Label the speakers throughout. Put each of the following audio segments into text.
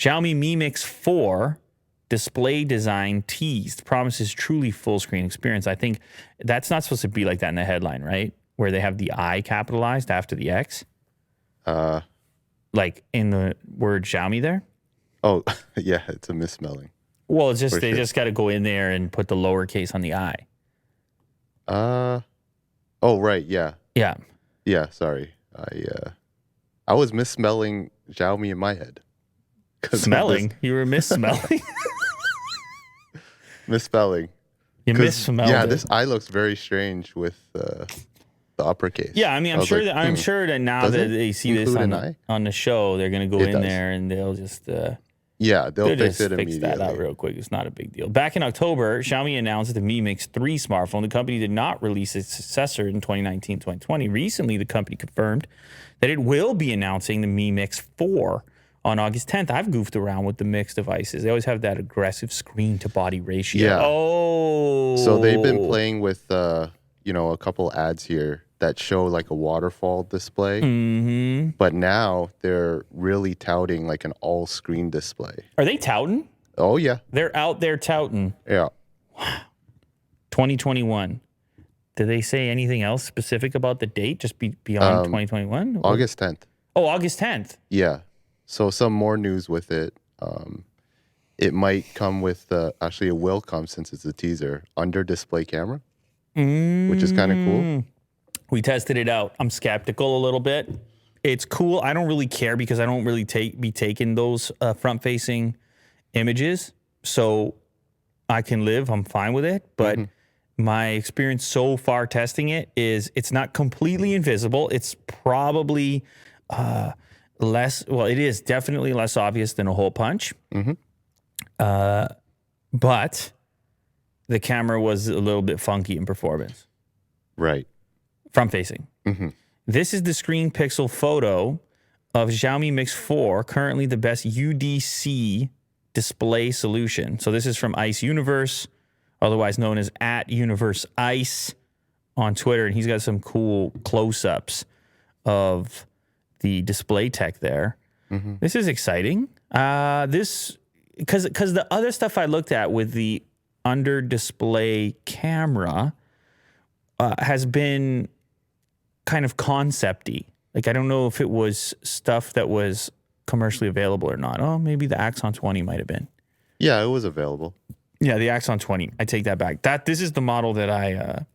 Speaker 1: Xiaomi Mi Mix 4 display design teased, promises truly full screen experience. I think that's not supposed to be like that in the headline, right? Where they have the I capitalized after the X. Like in the word Xiaomi there.
Speaker 2: Oh, yeah, it's a misspelling.
Speaker 1: Well, it's just they just got to go in there and put the lowercase on the I.
Speaker 2: Oh, right, yeah.
Speaker 1: Yeah.
Speaker 2: Yeah, sorry. I was misspelling Xiaomi in my head.
Speaker 1: Smelling? You were missmelling?
Speaker 2: Misspelling.
Speaker 1: You missmelled
Speaker 2: Yeah,
Speaker 1: it.
Speaker 2: this I looks very strange with the uppercase.
Speaker 1: Yeah, I mean, I'm sure that now that they see this on the show, they're going to go in there and they'll just...
Speaker 2: yeah, they'll fix it
Speaker 1: fix that out real quick. It's not a big deal. Back in October, Xiaomi announced the Mi Mix 3 smartphone. The company did not release its successor in 2019-2020. Recently, the company confirmed that it will be announcing the Mi Mix 4 on August 10th. I've goofed around with the Mix devices. They always have that aggressive screen-to-body ratio.
Speaker 2: Yeah.
Speaker 1: Oh.
Speaker 2: So they've been playing with, a couple ads here that show like a waterfall display.
Speaker 1: Mm-hmm.
Speaker 2: But now they're really touting like an all-screen display.
Speaker 1: Are they touting?
Speaker 2: Oh, yeah.
Speaker 1: They're out there touting.
Speaker 2: Yeah.
Speaker 1: Wow. 2021. Did they say anything else specific about the date? Just beyond 2021?
Speaker 2: August 10th.
Speaker 1: Oh, August 10th.
Speaker 2: Yeah. So some more news with it. It might come with, actually it will come since it's a teaser, under display camera, which is kind of cool.
Speaker 1: We tested it out. I'm skeptical a little bit. It's cool. I don't really care because I don't really be taking those front-facing images. So I can live. I'm fine with it. But my experience so far testing it is it's not completely invisible. It's probably less. Well, it is definitely less obvious than a hole punch. But the camera was a little bit funky in performance.
Speaker 2: Right.
Speaker 1: Front facing. This is the screen pixel photo of Xiaomi Mix 4, currently the best UDC display solution. So this is from Ice Universe, otherwise known as @UniverseIce on Twitter, and he's got some cool close-ups of the display tech there. This is exciting. Because the other stuff I looked at with the under display camera has been kind of concept-y. Like, I don't know if it was stuff that was commercially available or not. Oh, maybe the Axon 20 might have been.
Speaker 2: Yeah, it was available.
Speaker 1: Yeah, the Axon 20. I take that back. This is the model that I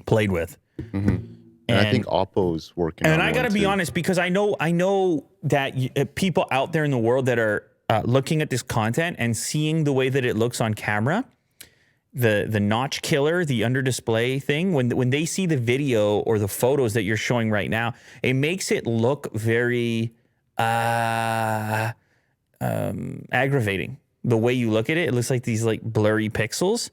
Speaker 1: played with.
Speaker 2: And I think Oppo's working on it.
Speaker 1: And I got to be honest, because I know that people out there in the world that are looking at this content and seeing the way that it looks on camera, the notch killer, the under display thing, when they see the video or the photos that you're showing right now, it makes it look very aggravating. The way you look at it, it looks like these like blurry pixels.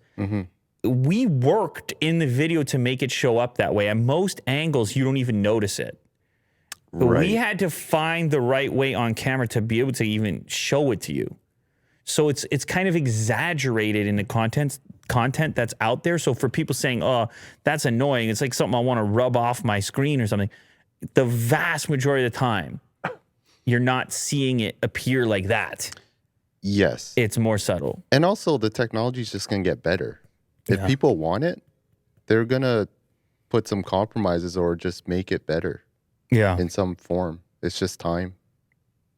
Speaker 1: We worked in the video to make it show up that way. At most angles, you don't even notice it. But we had to find the right way on camera to be able to even show it to you. So it's kind of exaggerated in the content that's out there. So for people saying, oh, that's annoying, it's like something I want to rub off my screen or something. The vast majority of the time, you're not seeing it appear like that.
Speaker 2: Yes.
Speaker 1: It's more subtle.
Speaker 2: And also the technology is just going to get better. If people want it, they're going to put some compromises or just make it better.
Speaker 1: Yeah.
Speaker 2: In some form. It's just time.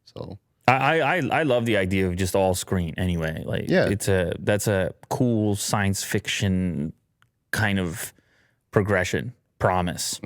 Speaker 2: So
Speaker 1: I love the idea of just all screen anyway. Like, that's a cool science fiction kind of promise.